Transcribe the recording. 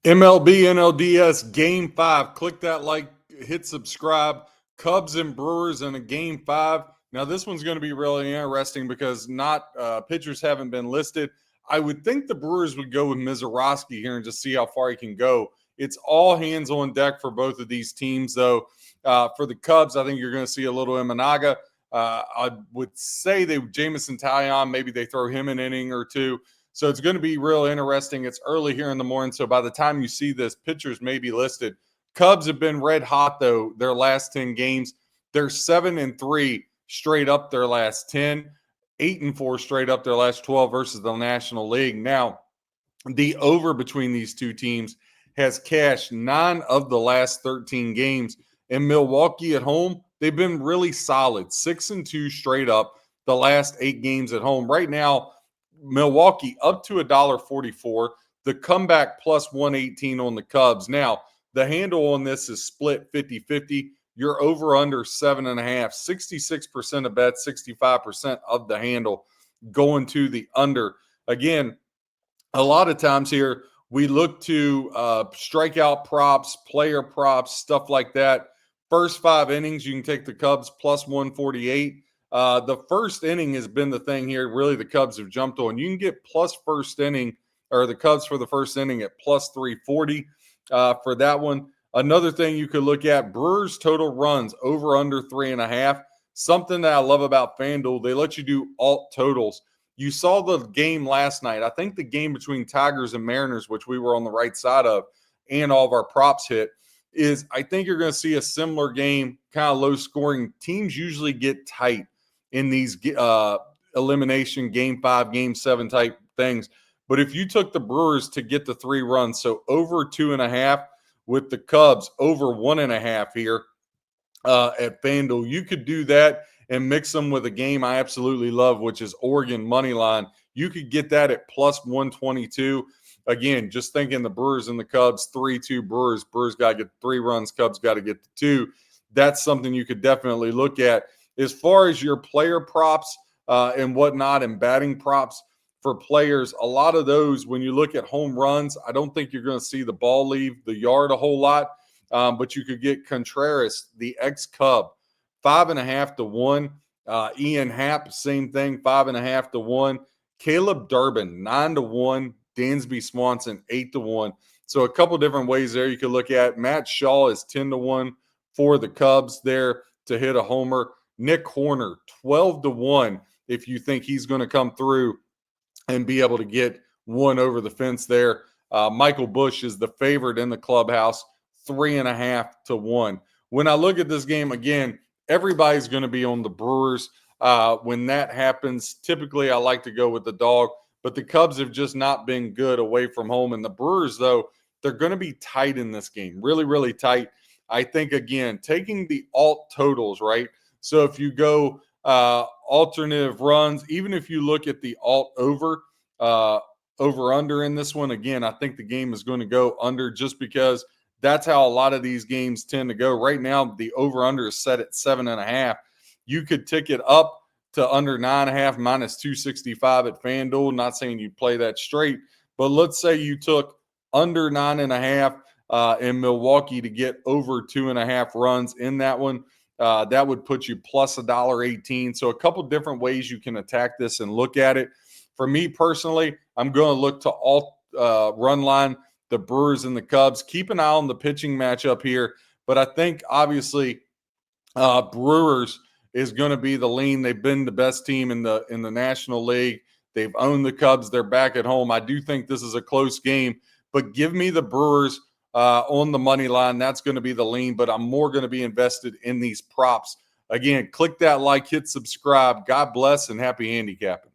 MLB NLDS Game 5. Click that like, hit subscribe. Cubs and Brewers in a Game 5. Now, this one's going to be really interesting because pitchers haven't been listed. I would think the Brewers would go with Mizorowski here and just see how far he can go. It's all hands on deck for both of these teams, though. For the Cubs, I think you're going to see a little Imanaga. I would say Jamison Taillon, maybe they throw him an inning or two. So it's going to be real interesting. It's early here in the morning, so by the time you see this, pitchers may be listed. Cubs have been red hot, though, their last 10 games. They're 7-3 straight up their last 10, 8-4 straight up their last 12 versus the National League. Now, the over between these two teams has cashed 9 of the last 13 games. In Milwaukee at home, they've been really solid, 6-2 straight up the last 8 games at home. Right now, Milwaukee up to $1.44. The comeback plus 118 on the Cubs. Now, the handle on this is split 50-50. You're over under 7.5. 66% of bets, 65% of the handle going to the under. Again, a lot of times here we look to strikeout props, player props, stuff like that. First 5 innings, you can take the Cubs plus 148. The first inning has been the thing here. Really, the Cubs have jumped on. You can get plus first inning, or the Cubs for the first inning at plus 340 for that one. Another thing you could look at, Brewers total runs over under 3.5. Something that I love about FanDuel, they let you do alt totals. You saw the game last night. I think the game between Tigers and Mariners, which we were on the right side of, and all of our props hit, is I think you're going to see a similar game, kind of low scoring. Teams usually get tight in these elimination Game 5, Game 7 type things. But if you took the Brewers to get the 3 runs, so over 2.5 with the Cubs, over 1.5 here at FanDuel, you could do that and mix them with a game I absolutely love, which is Oregon money line. You could get that at plus 122. Again, just thinking the Brewers and the Cubs, 3-2 Brewers. Brewers got to get 3 runs, Cubs got to get the 2. That's something you could definitely look at. As far as your player props and whatnot and batting props for players, a lot of those, when you look at home runs, I don't think you're going to see the ball leave the yard a whole lot. But you could get Contreras, the ex-Cub, 5.5 to 1. Ian Happ, same thing, 5.5 to 1. Caleb Durbin, 9 to 1. Dansby Swanson, 8 to 1. So a couple different ways there you could look at. Matt Shaw is 10 to 1 for the Cubs there to hit a homer. Nick Horner, 12 to 1 if you think he's going to come through and be able to get one over the fence there. Michael Busch is the favorite in the clubhouse, 3.5 to 1. When I look at this game, again, everybody's going to be on the Brewers. When that happens, typically I like to go with the dog, but the Cubs have just not been good away from home. And the Brewers, though, they're going to be tight in this game, really, really tight. I think, again, taking the alt totals, right? So if you go alternative runs, even if you look at the alt over under in this one, again, I think the game is going to go under just because that's how a lot of these games tend to go. Right now, the over-under is set at 7.5. You could tick it up to under 9.5 minus 265 at FanDuel. Not saying you play that straight, but let's say you took under 9.5 in Milwaukee to get over 2.5 runs in that one. That would put you plus $1.18. So a couple different ways you can attack this and look at it. For me personally, I'm going to look to alt run line, the Brewers and the Cubs. Keep an eye on the pitching matchup here. But I think, obviously, Brewers is going to be the lean. They've been the best team in the National League. They've owned the Cubs. They're back at home. I do think this is a close game. But give me the Brewers on the money line. That's going to be the lean. But I'm more going to be invested in these props. Again, click that like, hit subscribe. God bless and happy handicapping.